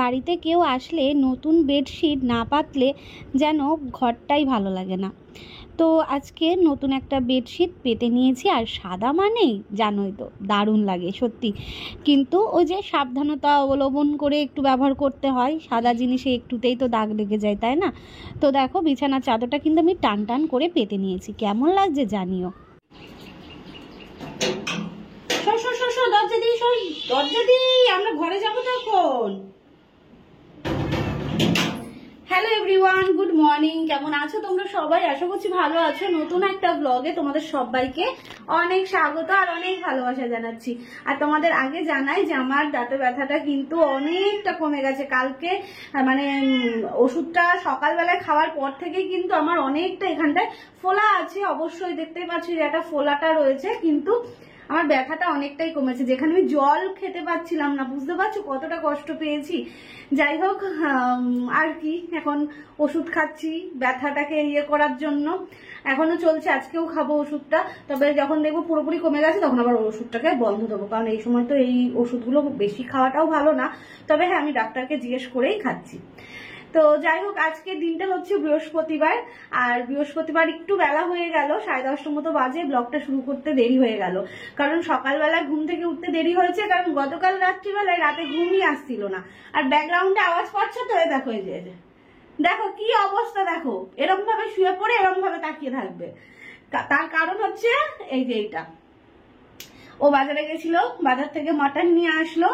বাড়িতে কেউ আসলে নতুন বেডশিট না পাতলে যেন ঘরটাই ভালো লাগে না। তো আজকে নতুন একটা বেডশিট পেতে নিয়েছি, আর সাদা মানেই জানোই তো দারুণ লাগে সত্যি, কিন্তু ওই যে সাবধানতা অবলম্বন করে একটু ব্যবহার করতে হয়, সাদা জিনিসে একটুতেই তো দাগ লেগে যায়, তাই না? তো দেখো বিছানার চাদরটা কিন্তু আমি টান টান করে পেতে নিয়েছি, কেমন লাগছে জানিও। দরজা দিই, আমরা ঘরে যাবো তখন। Hello everyone, good morning. কেমন আছো তোমরা সবাই? আশা করছি ভালো আছো। নতুন একটা ব্লগে তোমাদের সবাইকে অনেক স্বাগত আর অনেক ভালোবাসা জানাচ্ছি। আর তোমাদের আগে জানাই যে আমার দাঁতে ব্যথাটা কিন্তু অনেকটা কমে গেছে। কালকে মানে ওষুধটা সকালবেলায় খাওয়ার পর থেকেই কিন্তু আমার অনেকটা এখানটায় ফোলা আছে, অবশ্যই দেখতেই পাচ্ছি যে একটা ফোলাটা রয়েছে, কিন্তু আমার ব্যথাটা অনেকটাই কমেছে। যেখানে আমি জল খেতে পাচ্ছিলাম না, বুঝতে পারছো কতটা কষ্ট পেয়েছি। যাই হোক, আর কি, এখন ওষুধ খাচ্ছি ব্যথাটাকে ইয়ে করার জন্য, এখনো চলছে, আজকেও খাবো ওষুধটা। তবে যখন দেখবো পুরোপুরি কমে গেছে তখন আবার ওষুধটাকে বন্ধ দেবো, কারণ এই সময় তো এই ওষুধগুলো বেশি খাওয়াটাও ভালো না। তবে হ্যাঁ, আমি ডাক্তারকে জিজ্ঞেস করেই খাচ্ছি। তো যাই হোক, আজকে দিনটা হচ্ছে বৃহস্পতিবার, আর বৃহস্পতিবার একটু বেলা হয়ে গেল, 10:30টার মতো বাজে। ব্লগটা শুরু করতে দেরি হয়ে গেল, কারণ সকালবেলা ঘুম থেকে উঠতে দেরি হয়েছে, কারণ গতকাল রাত্রিবেলায় রাতে ঘুমই আসছিল না। আর ব্যাকগ্রাউন্ডে আওয়াজ পাচ্ছ তো, দেখো এই যে দেখো কি অবস্থা, দেখো এরকম ভাবে শুয়ে পড়ে এরকম ভাবে তাকিয়ে থাকবে। তার কারণ হচ্ছে এই যে এইটা, ও বাজারে গেছিল, বাজার থেকে মাটন নিয়ে আসলো,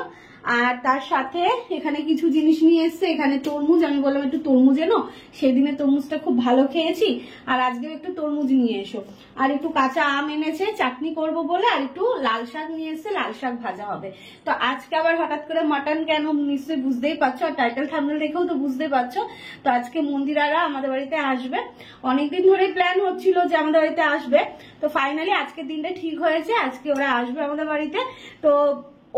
আর তার সাথে এখানে কিছু জিনিস নিয়ে এসছে। এখানে তরমুজ, আমি বললাম একটু তরমুজ এনো, সেদিনে তরমুজটা খুব ভালো খেয়েছি, আর আজকেও একটু তরমুজ নিয়ে এসো। আর একটু কাঁচা আম এনেছে চাটনি করব বলে, আর একটু লাল শাক নিয়ে এসছে, লাল শাক ভাজা হবে। তো আজকে আবার হঠাৎ করে মাটন কেন, নিশ্চয়ই বুঝতেই পারছো, আর টাইটেল থাম্বনেল দেখেও তো বুঝতে পারছো। তো আজকে মন্দিরারা আমাদের বাড়িতে আসবে, অনেকদিন ধরে প্ল্যান হচ্ছিল যে আমাদের বাড়িতে আসবে, তো ফাইনালি আজকের দিনটা ঠিক হয়েছে, আজকে ওরা আসবে আমাদের বাড়িতে। তো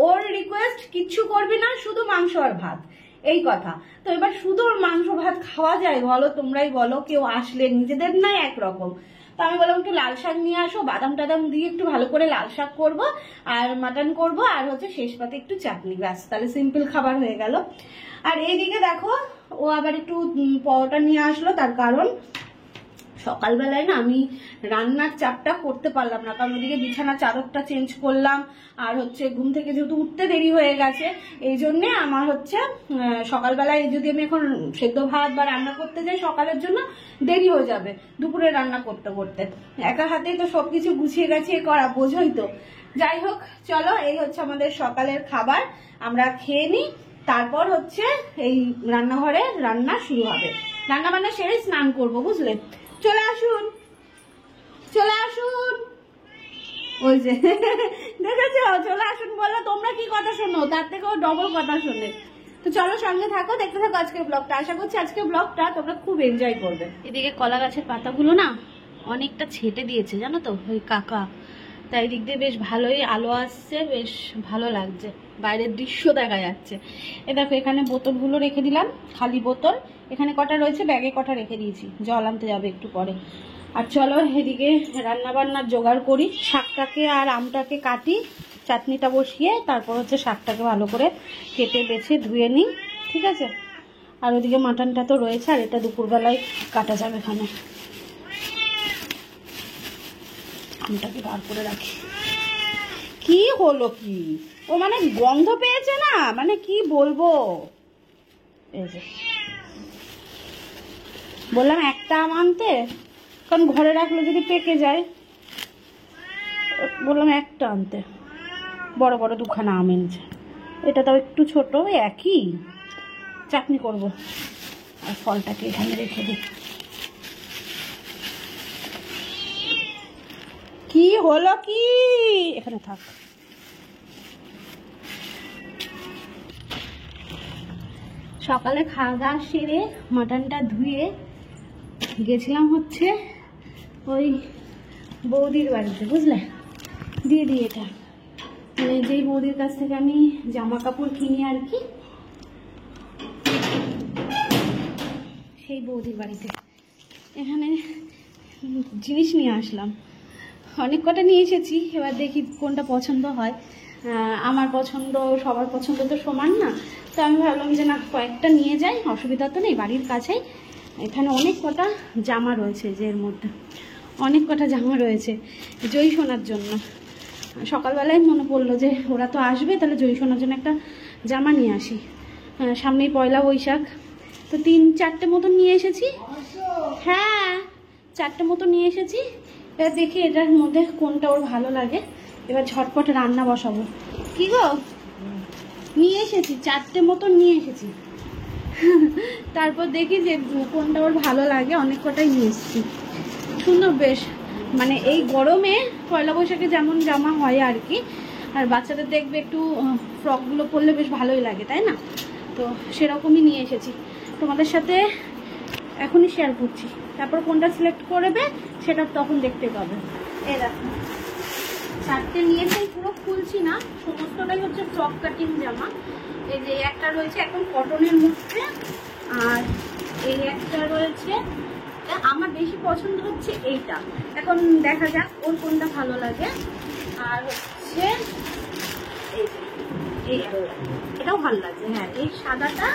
ওর রিকোয়েস্ট, কিচ্ছু করবি না, শুধু মাংস আর ভাত, এই কথা। তো এবার শুধু ওর মাংস ভাত খাওয়া যায় বলো? তোমরাই বলো, কেউ আসলে নিজেদের নাই একরকম। তো আমি বললাম একটু লাল শাক নিয়ে আসো, বাদাম টাদাম দিয়ে একটু ভালো করে লাল শাক করবো, আর মাটন করবো, আর হচ্ছে শেষ পাতে একটু চাটনি, ব্যাস, তাহলে সিম্পল খাবার হয়ে গেল। আর এইদিকে দেখো, ও আবার একটু পরোটা নিয়ে আসলো, তার কারণ সকালবেলায় না আমি রান্নার চাপটা করতে পারলাম না, কারণ ওদিকে বিছানা চাদরটা চেঞ্জ করলাম, আর হচ্ছে ঘুম থেকে যেহেতু উঠতে দেরি হয়ে গেছে, এই জন্যে আমার হচ্ছে সকালবেলায় যদি আমি এখন সেদ্ধ ভাত বা রান্না করতে যাই সকালের জন্য, দেরি হয়ে যাবে দুপুরে রান্না করতে করতে। একা হাতেই তো সবকিছু গুছিয়ে গাছিয়ে করা, বোঝোই তো। যাই হোক, চলো, এই হচ্ছে আমাদের সকালের খাবার, আমরা খেয়ে নিই, তারপর হচ্ছে এই রান্নাঘরে রান্না শুরু হবে। রান্না বান্না সেরে স্নান করবো, বুঝলে? চলে আসুন, চলে আসুন, ওই যে দেখেছো, চলে আসুন বললো, তোমরা কি কথা শোনো, তার থেকেও ডবল কথা শোনে। তো চলো, সঙ্গে থাকো, দেখতে থাকো আজকের ব্লগটা। আশা করছি আজকের ব্লগটা তোমরা খুব এনজয় করবে। এদিকে কলা গাছের পাতাগুলো না অনেকটা ছেটে দিয়েছে, জানো তো, ওই কাকা, তাই দিক দিয়ে বেশ ভালোই আলো আসছে, বেশ ভালো লাগছে, বাইরের দৃশ্য দেখা যাচ্ছে। এ দেখো, এখানে বোতলগুলো রেখে দিলাম, খালি বোতল এখানে কটা রয়েছে, ব্যাগে কটা রেখে দিয়েছি, জল আনতে যাবে একটু পরে। আর চলো এদিকে রান্না বান্নার জোগাড় করি, শাকটাকে আর আমটাকে কাটি, চাটনিটা বসিয়ে তারপর হচ্ছে শাকটাকে ভালো করে কেটে বেছে ধুয়ে নিই, ঠিক আছে? আর ওদিকে মাটনটা তো রয়েছে, আর এটা দুপুরবেলায় কাটা যাবে। এখানে আমটাকে বার করে রাখি। কি হলো কি, ও মানে গন্ধ পেয়েছে না, মানে কি বলবো, এই যে বললাম একটা আম আনতে, কারণ ঘরে রাখলে যদি পেকে যায়, বললাম একটা আনতে, বড় বড় দুখানা আম এনেছে। এটা তাও একটু ছোট, একই চাটনি করব। আর ফলটাকে এখানে রেখে দিই। কি হলো কি, এখানে থাক। সকালে খাওয়া দাওয়া সেরে মাটনটা ধুয়ে গেছিলাম হচ্ছে ওই বৌদির বাড়িতে, বুঝলে? দিয়ে দিই এটা, মানে যেই বৌদির কাছ থেকে আমি জামা কাপড় কিনি আর কি, সেই বৌদির বাড়িতে। এখানে জিনিস নিয়ে আসলাম, অনেক কটা নিয়ে এসেছি, এবার দেখি কোনটা পছন্দ হয়। আমার পছন্দ, সবার পছন্দ তো সমান না, তো আমি ভাবলাম যে না কয়েকটা নিয়ে যাই, অসুবিধা তো নেই, বাড়ির কাছেই। এখানে অনেক কটা জামা রয়েছে, যে এর মধ্যে অনেক কটা জামা রয়েছে জয়ী সোনার জন্য। সকালবেলায় মনে পড়লো যে ওরা তো আসবে, তাহলে জয়ী সোনার জন্য একটা জামা নিয়ে আসি। সামনেই পয়লা বৈশাখ, তো 3-4টে মতন নিয়ে এসেছি। হ্যাঁ 4টে মতো নিয়ে এসেছি। এবার দেখি এটার মধ্যে কোনটা ওর ভালো লাগে। এবার ঝটপট রান্না বসাবো। কি গো, নিয়ে এসেছি 4টে মতো নিয়ে এসেছি। তারপর দেখি যে কোনটা ওর ভালো লাগে, অনেক কটাই নিয়ে এসেছি। সুন্দর বেশ, মানে এই গরমে পয়লা বৈশাখে যেমন জামা হয় আর কি, আর বাচ্চাদের দেখবে একটু ফ্রকগুলো পরলে বেশ ভালোই লাগে, তাই না? তো সেরকমই নিয়ে এসেছি, তোমাদের সাথে এখনই শেয়ার করছি। তারপর কোনটা সিলেক্ট করবে সেটা তখন দেখতে পাবে। এই দেখো 4টে নিয়েছি, পুরো খুলছি না, সমস্তটাই হচ্ছে ফ্রক কাটিং জামা। এই যে একটা রয়েছে এখন কটনের মধ্যে, আর এই একটা রয়েছে, আমার বেশি পছন্দ হচ্ছে এইটা। এখন দেখা যাক ওর কোনটা ভালো লাগে। আর হচ্ছে এটাও ভালো লাগছে, হ্যাঁ এই সাদাটা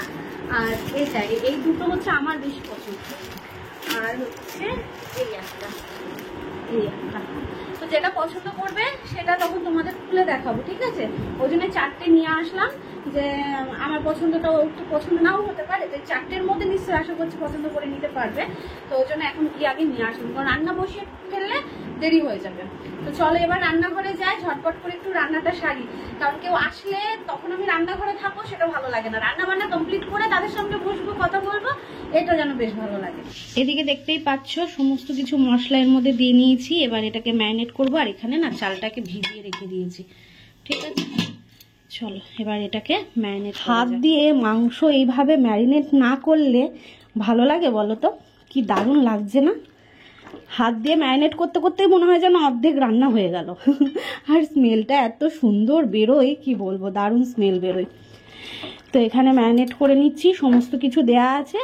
আর এটা, এই দুটো হচ্ছে আমার বেশি পছন্দ। আর হচ্ছে এই একটা, তো যেটা পছন্দ করবে সেটা তখন তোমাদের খুলে দেখাবো, ঠিক আছে? ওই জন্য 4টে নিয়ে আসলাম, যে আমার পছন্দটাও একটু পছন্দ নাও হতে পারে, তো 4টের মধ্যে নিশ্চয়ই আশা করছি পছন্দ করে নিতে পারবে। তো ওই জন্য এখন গিয়ে আগে নিয়ে আসলাম, কারণ রান্না বসিয়ে ফেললে দেরি হয়ে যাবে। তো চলো এবার রান্নাঘরে যাই, ঝটপট করে একটু রান্নাটা সারি, কারণ কেউ আসলে তখন আমি রান্নাঘরে থাকবো সেটা ভালো লাগে না। রান্না বান্না কমপ্লিট করে তাদের সঙ্গে বসবো, কথা বলবো, এটা যেন বেশ ভালো লাগে। এদিকে দেখতেই পাচ্ছ সমস্ত কিছু মশলা এর মধ্যে দিয়ে নিয়েছি। এবার এটাকে ম্যারিনেট করবো, আর এখানে না চালটাকে ভিজিয়ে রেখে দিয়েছি, ঠিক আছে? চলো এবার এটাকে ম্যারিনেট। হাত দিয়ে মাংস এইভাবে ম্যারিনেট না করলে ভালো লাগে বলো তো? কি দারুণ লাগছে না? হাত দিয়ে ম্যারিনেট করতে করতে মনে হয় যেন অর্ধেক রান্না হয়ে গেল। আর স্মেলটা এত সুন্দর বেরোয়, কি বলবো, দারুণ স্মেল বেরোয়। তো এখানে ম্যারিনেট করে নিচ্ছি, সমস্ত কিছু দেয়া আছে।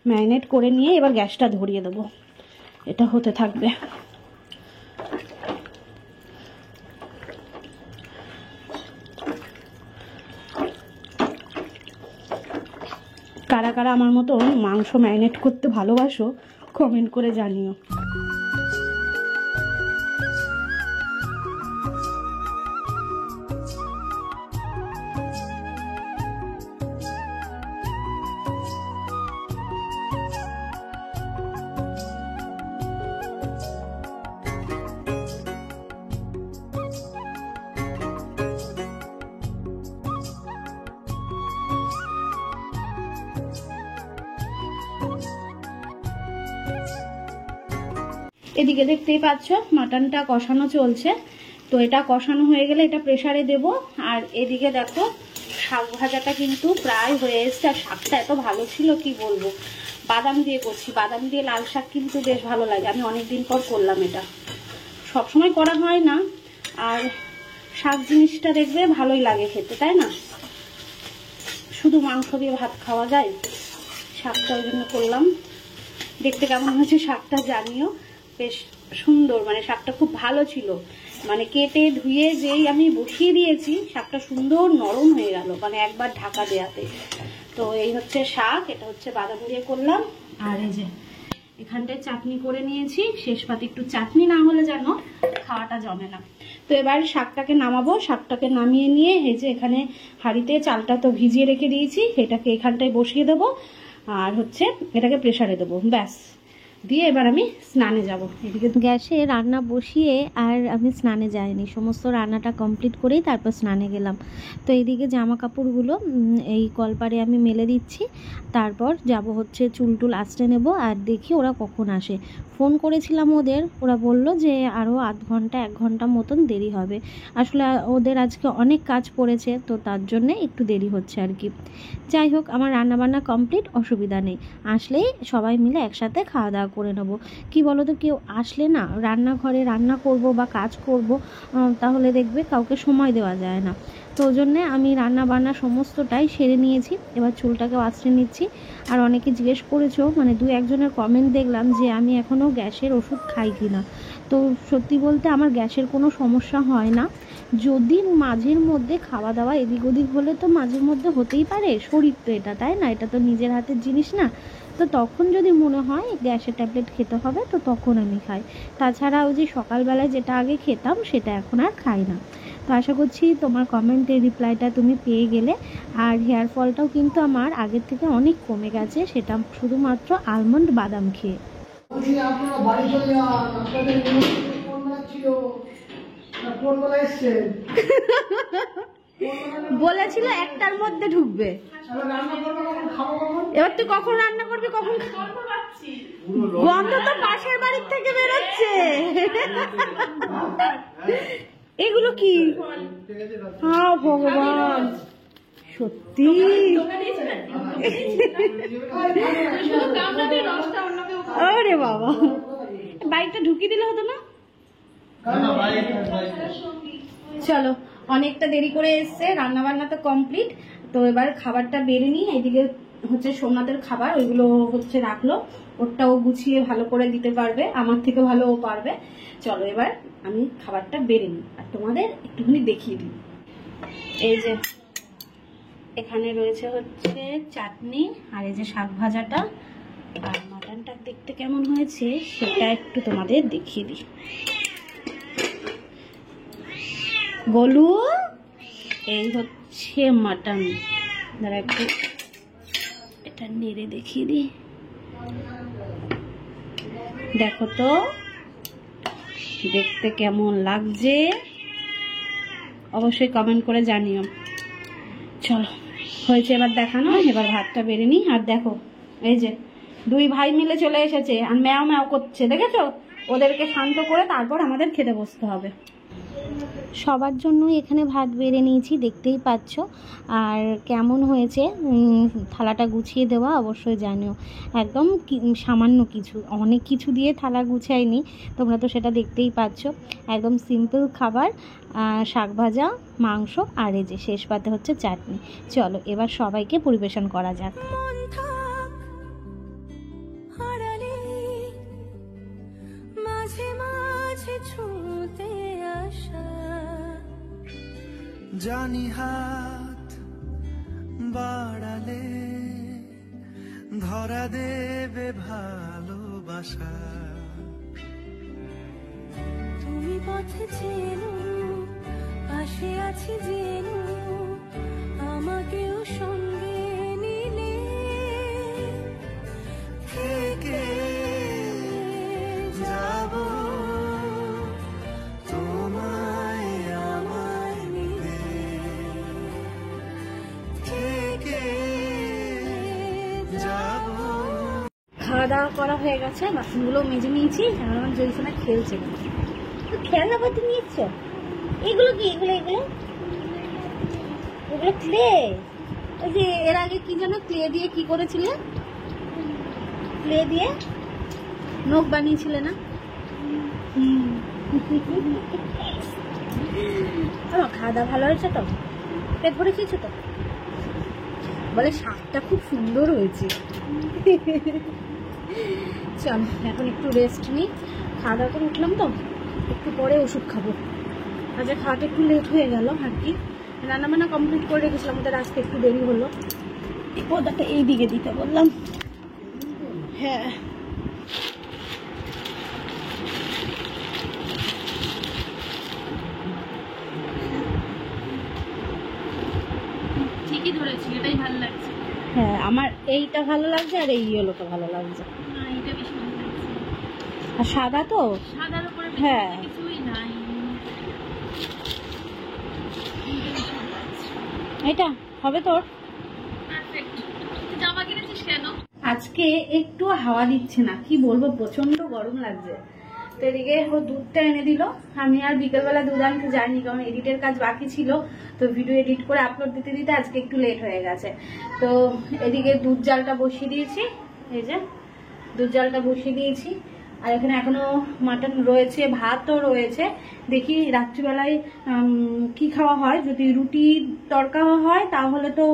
ম্যারিনেট করে নিয়ে এবার গ্যাসটা ধরিয়ে দেবো, এটা হতে থাকবে। কারা কারা আমার মতো মাংস ম্যারিনেট করতে ভালোবাসো কমেন্ট করে জানিও। এদিকে দেখতেই পাচ্ছ মাটনটা কষানো চলছে, তো এটা কষানো হয়ে গেলে এটা প্রেসারে দেব। আর এদিকে দেখো শাক ভাজাটা কিন্তু প্রায় হয়ে এসছে, আর শাকটা এত ভালো ছিল কি বলবো। বাদাম দিয়ে করছি, বাদাম দিয়ে লাল শাক কিন্তু বেশ ভালো লাগে, আমি অনেকদিন পর করলাম এটা, সবসময় করা হয় না। আর শাক জিনিসটা দেখবে ভালোই লাগে খেতে, তাই না? শুধু মাংস দিয়ে ভাত খাওয়া যায়, শাকটা ওই জন্য করলাম। দেখতে কেমন হয়েছে শাকটা জানিও, বেশ সুন্দর, মানে শাকটা খুব ভালো ছিল, মানে কেটে ধুয়ে যেই আমি বসিয়ে দিয়েছি শাকটা সুন্দর নরম হয়ে গেল, মানে একবার ঢাকা দেওয়াতে। তো এই হচ্ছে শাক, এটা হচ্ছে বাদাম দিয়ে করলাম। আর এই যে এখানটায় চাটনি করে নিয়েছি, শেষ পাতে একটু চাটনি না হলে যেন খাওয়াটা জমে না। তো এবার শাকটাকে নামাবো, শাকটাকে নামিয়ে নিয়ে এই যে এখানে হাঁড়িতে চালটা তো ভিজিয়ে রেখে দিয়েছি, এটাকে এখানটায় বসিয়ে দেবো, আর হচ্ছে এটাকে প্রেসারে দেবো, ব্যাস। দিয়ে এবার আমি স্নানে যাব। এদিকে গ্যাসে রান্না বসিয়ে আর আমি স্নানে যাইনি, সমস্ত রান্নাটা কমপ্লিট করেই তারপর স্নানে গেলাম। তো এইদিকে জামা কাপড়গুলো এই কলপারে আমি মেলে দিচ্ছি, তারপর যাব হচ্ছে চুল টুল আঁচড়ে নেব। আর দেখি ওরা কখন আসে। ফোন করেছিলাম ওদের, ওরা বলল যে আরও আধ ঘন্টা 1 ঘন্টা মতন দেরি হবে। আসলে ওদের আজকে অনেক কাজ পড়েছে, তো তার জন্যে একটু দেরি হচ্ছে আর কি। যাই হোক, আমার রান্নাবান্না কমপ্লিট, অসুবিধা নেই। আসলেই সবাই মিলে একসাথে খাওয়া দাওয়া করে নেব। কি বলো তো, কেউ আসলে না রান্নাঘরে রান্না করব বা কাজ করব, তাহলে দেখবে কাউকে সময় দেওয়া যায় না। তো ওই জন্যে আমি রান্না বান্না সমস্তটাই সেরে নিয়েছি, এবার চুলটাকে আঁচড়ে নিচ্ছি। আর অনেকে জিজ্ঞেস করেছো, মানে 2-1 জনের কমেন্ট দেখলাম যে আমি এখনও গ্যাসের ওষুধ খাই কি না। তো সত্যি বলতে আমার গ্যাসের কোনো সমস্যা হয় না। যদি মাঝের মধ্যে খাওয়া দাওয়া এদিক ওদিক হলে তো মাঝের মধ্যে হতেই পারে, শরীর তো এটা, তাই না? এটা তো নিজের হাতের জিনিস না। তো তখন যদি মনে হয় গ্যাসের ট্যাবলেট খেতে হবে তো তখন আমি খাই। তাছাড়া ওই যে সকালবেলায় যেটা আগে খেতাম সেটা এখন আর খাই না। তো আশা করছি তোমার কমেন্টের রিপ্লাইটা তুমি পেয়ে গেলে। আর হেয়ার ফলটাও কিন্তু আমার আগের থেকে অনেক কমে গেছে, সেটা শুধুমাত্র আলমন্ড বাদাম খেয়ে। বলেছিল একটার মধ্যে ঢুকবে। এবার তুই কখন রান্না করবি, কখন? গন্ধ তো পাশের বাড়ির থেকে বেরোচ্ছে। এগুলো কি? হ্যাঁ ভগবান, সত্যি আরে বাবা, বাইকটা ঢুকিয়ে দিলে হতো না? চলো, অনেকটা দেরি করে এসছে, রান্না বান্না তো কমপ্লিট। তো এবার খাবারটা বেড়ে নিই। এইদিকে হচ্ছে সোমনাথের খাবার, ওইগুলো হচ্ছে রাখলো, ওরটাও গুছিয়ে ভালো করে দিতে পারবে, আমার থেকে ভালো ও পারবে। চলো এবার আমি খাবারটা বেড়ে নিই আর তোমাদের একটুখানি দেখিয়ে দিই। এই যে এখানে রয়েছে হচ্ছে চাটনি, আর এই যে শাক ভাজাটা, আর মাটনটা দেখতে কেমন হয়েছে সেটা একটু তোমাদের দেখিয়ে দিই। গোলু, এই হচ্ছে মাটন। দাঁড়া একটু এটা নেড়ে দেখিয়ে দিই, দেখো তো দেখতে কেমন লাগছে, অবশ্যই কমেন্ট করে জানিও। চলো, হয়েছে এবার দেখানো, এবার ভাতটা বেড়ে নিই। আর দেখো এই যে দুই ভাই মিলে চলে এসেছে আর ম্যাও ম্যাও করছে, দেখেছো? ওদেরকে শান্ত করে তারপর আমাদের খেতে বসতে হবে। সবার জন্য এখানে ভাত বেড়ে নিয়েছি, দেখতেই পাচ্ছ। আর কেমন হয়েছে থালাটা গুছিয়ে দেওয়া অবশ্যই জানিও। একদম সামান্য কিছু, অনেক কিছু দিয়ে থালা গুছাইনি, তোমরা তো সেটা দেখতেই পাচ্ছ। একদম সিম্পল খাবার, শাক ভাজা, মাংস, আর এই যে শেষ পাতে হচ্ছে চাটনি। চলো এবার সবাইকে পরিবেশন করা যাক। জানি হাত বাড়ালে ধরা দেবে ভালোবাসা, তুমি পথে চেনো, পাশে আছি জেনো, আমাকেও সঙ্গে নিলে থেকে যাব তোমায় আমার মিলে, থেকে যাব। খাওয়া দাওয়া করা হয়ে গেছে, বাসনগুলো মেজে নিয়েছি। আমার জয়সোনা খেলছে, খেলনাপাতি নিয়েছ? এগুলো কি? এগুলো এগুলো এগুলো ক্লে। ওই যে এর আগে কি যেন ক্লে দিয়ে কি করেছিলে? ক্লে দিয়ে নখ বানিয়েছিলে না? খাওয়া দাওয়া ভালো হয়েছে তো? পেট ভরে খেয়েছো তো? বলে শাকটা খুব সুন্দর হয়েছে। চল এখন একটু রেস্ট নিই, খাওয়া দাওয়া করে উঠলাম তো, একটু পরে ওষুধ খাবো। আজকে খাওয়াটা একটু লেট হয়ে গেল আর কি, রান্নাবান্না কমপ্লিট করে রেখেছিলাম, আমাদের আসতে একটু দেরি হলো। ওটাকে এই দিকে দিতে বললাম। হ্যাঁ ঠিকই ধরেছি, এটাই ভালো লাগছে। হ্যাঁ আমার এইটা ভালো লাগছে, আর এই ইয়েলোটা ভালো লাগছে। এইটা বেশি ভালো লাগছে, আর সাদা তো সাদার উপরে হ্যাঁ কিছুই নাই। এটা হবে তোর পারফেক্ট। জামা কিনেছিস কেন? আজকে একটু হাওয়া দিচ্ছে না, কি বলবো, প্রচন্ড গরম লাগছে। তো এদিকে ও দুধটা এনে দিল, আমি আর বিকেলবেলা দুধ আনতে যাইনি, কারণ এডিটের কাজ বাকি ছিল। তো ভিডিও এডিট করে আপলোড দিতে দিতে আজকে একটু লেট হয়ে গেছে। তো এদিকে দুধ জালটা বসিয়ে দিয়েছি, এই যে দুধ জালটা বসিয়ে দিয়েছি। আর এখানে এখনো মাটন রয়েছে, ভাতও রয়েছে। দেখি রাত্রিবেলায় কি খাওয়া হয়, যদি রুটি তরকা হয় তাহলে তো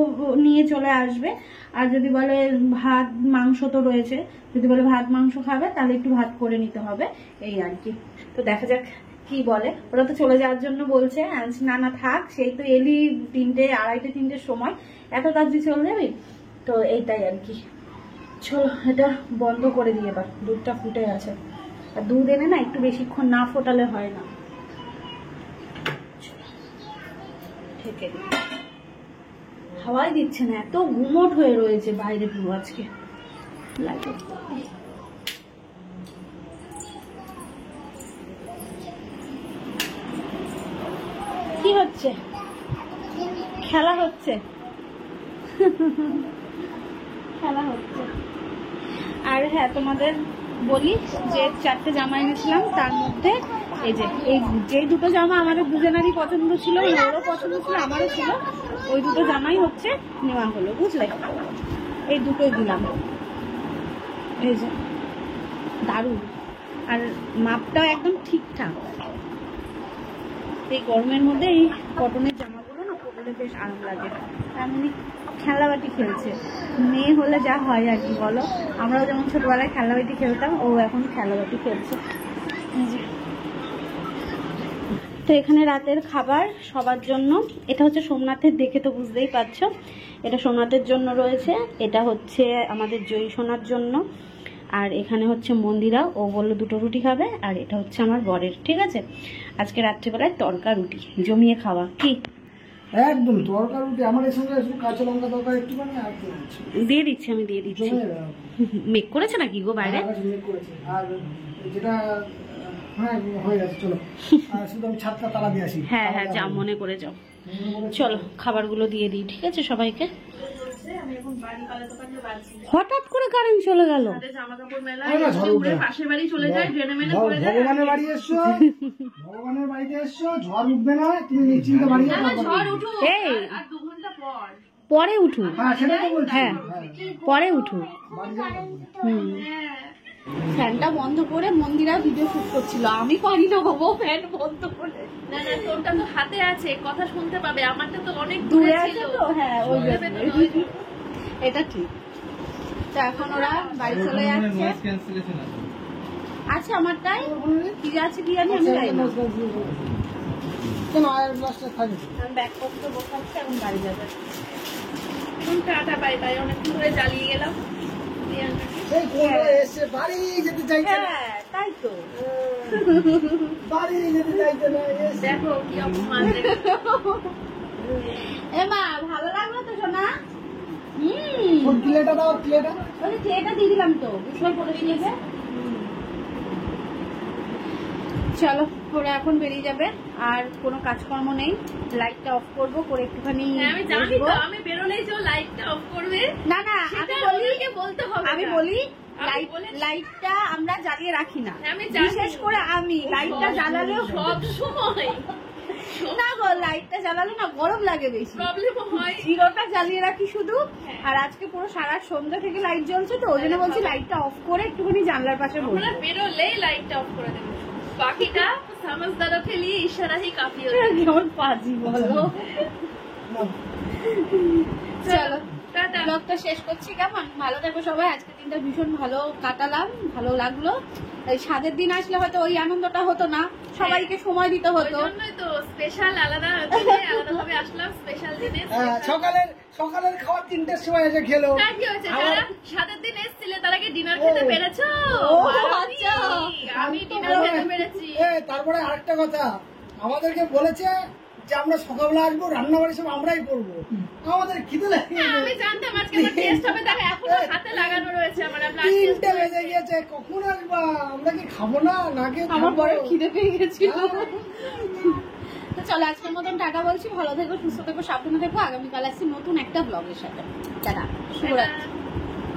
নিয়ে চলে আসবে, আর যদি বলে ভাত মাংস তো রয়েছে, যদি বলে ভাত মাংস খাবে তাহলে একটু ভাত করে নিতে হবে, এই আর কি। তো দেখা যাক কি বলে। ওরা তো চলে যাওয়ার জন্য বলছে, না থাক, সেই তো এলি 3টে, 2:30, 3টের সময়, এত তাড়াতাড়ি চলে যাবি, তো এইটাই আর কি। চলো এটা বন্ধ করে দিয়ে, এবার দুধটা ফুটে গেছে, আর দুধ এনে না একটু বেশিক্ষণ না ফোটালে হয় না। ঢেকে দিই, হাওয়াই দিচ্ছে না, এত গুমট হয়ে রয়েছে বাইরে পুরো আজকে। কি হচ্ছে? খেলা হচ্ছে, খেলা হচ্ছে। আর হ্যাঁ, তোমাদের বলি যে 4টে জামা এনেছিলাম, তার মধ্যে যে দুটো জামা আমাদের দুজনেরই পছন্দ ছিল, ওরও পছন্দ ছিল, আমারও ছিল, ওই দুটো জামাই হচ্ছে নেওয়া হলো, বুঝলে? এই দুটোই দিলাম, এই যে দারুণ, আর মাপটাও একদম ঠিকঠাক। এই গরমের মধ্যে এই কটনের জামাগুলো না পরলে বেশ আরাম লাগে। এমনি খেলাবাটি খেলছে, মেয়ে হলে যা হয় আর কি বলো। আমরাও যেমন ছোটবেলায় খেলাবাটি খেলতাম, ও এখন খেলাবাটি খেলছে। তো এখানে রাতের খাবার সবার জন্য, এটা হচ্ছে সোমনাথের, দেখে তো বুঝতেই পারছো, এটা সোমনাথের জন্য রয়েছে, এটা হচ্ছে আমাদের জয়ী সোনার জন্য, আর এখানে হচ্ছে মন্দিরা, ও বললো 2টো রুটি খাবে, আর এটা হচ্ছে আমার বরের। ঠিক আছে, আজকে রাত্রিবেলায় তড়কা রুটি জমিয়ে খাওয়া। কি একদম তরকারি রুটি, আমার এর সঙ্গে শুধু কাঁচা লঙ্কা তরকারি একটু বানিয়ে আর কি আছে। দিয়ে দিচ্ছি, আমি দিয়ে দিচ্ছি। মেঘ করেছে নাকি গো বাইরে? আর যেটা হ্যাঁ হয়ে গেছে, চলো শুধু আমি ছাদটা তালা দিয়ে আসি। হ্যাঁ হ্যাঁ, যা মনে করে যাও। চলো খাবারগুলো দিয়ে দিই, ঠিক আছে সবাইকে। হঠাৎ করে কারেন্ট চলে গেল। ভগবানের বাড়ি এসছো, ভগবানের বাড়িতে এসছো, ঝড় উঠবে না, তুমি নিশ্চিন্তে বাড়ি এই পরে উঠু, হ্যাঁ পরে উঠু। ফ্যানটা বন্ধ করে মন্দিরা ভিডিও শুট করছিল, আমি পারি না বাবা ফ্যান বন্ধ করে। না তোরটা তো হাতে আছে, কথা শুনতে পাবে, আমারটা তো অনেক দূরে আছে তো। হ্যাঁ ওই এটা ঠিক। তো এখন ওরা বাড়ি চলে যাচ্ছে। আচ্ছা আমারটাই কি আছে কি জানি, আমি যাই না। কেন আর গ্লাসটা থাকে, আমি ব্যাগ করতে বসাচ্ছি, এখন বাড়ি যাবে। টাটা বাই বাই, অনেক দূরে জ্বালিয়ে গেলাম। এই কোনটা এসে বাড়ি যেতে চাইছে না। হ্যাঁ তাই তো, বাড়ি যেতে চাইছে না। দেখো কি অপমান। এ মা ভালো লাগলো তো সোনা? কোন প্লেটটা দাও, প্লেটটা ওই ক্লেটা দিয়ে দিলাম তো, বিশাল করে দিয়েছে। চলো ওরা এখন বেরিয়ে যাবে, আর কোনো কাজকর্ম নেই, লাইটটা অফ করবো, করে একটুখানি আমি জানি তো, আমি বেরোলেই যে লাইটটা অফ করবে। না না বলতে হবে, আমি বলি লাইটটা আমরা জ্বালিয়ে রাখি না, আমি জানি। বিশেষ করে আমি লাইটটা জ্বালালেও সব সময় না গো, লাইটটা জ্বালালে না গরম লাগে বেশি, প্রবলেম হয়। জিরোটা জ্বালিয়ে রাখি শুধু। আর আজকে পুরো সারা সন্ধ্যা থেকে লাইট জ্বলছে, তো ওই জন্য বলছি লাইটটা অফ করে একটুখানি জানলার পাশে বসে। আমরা বেরোলেই লাইটটা অফ করে দেবো, বাকিটা समझदारों के लिए इशारा ही काफी होता है। কেমন পাজি বলো। চলো টাটা। ব্লগটা শেষ করছি, কেমন? ভালো থেকো সবাই, আজকে দিনটা ভীষণ ভালো কাটালাম, ভালো লাগলো। এই স্বাদের দিন আসলে হয়তো ওই আনন্দটা হতো না, সবাইকে সময় দিতে হতো। ওই জন্যই তো স্পেশাল আলাদা ভাবে আসলাম, স্পেশাল দিনে। সকালের খাওয়ার 3টের সময় এসে খেলো। হ্যাঁ, কি হয়েছে? যারা স্বাদের দিন এসেছিলে তারা কি ডিনার খেতে পেরেছো? আচ্ছা, আমি ডিনার খেতে পেরেছি। তারপরে আরেকটা কথা, আমাদেরকে বলেছে যে আমরা সকালবেলা আসবো, রান্না বাড়ি সব আমরাই করবো। আমাদের খিদে লাগে, আমি জানতাম আজকে আমার টেস্ট হবে, দেখো এখনো হাতে লাগানো রয়েছে আমার। 3টে বেজে গিয়েছে, কখন আসবা? আমরা কি খাবো না? নাকি আমার বড় খিদে পেয়ে গেছিল। তো চলো আজকের মতন টাটা বলছি, ভালো থেকো, সুস্থ থেকো, সাবধানে থেকো। আগামীকাল আসছি নতুন একটা ব্লগের সাথে। টাটা, শুভরাত্রি।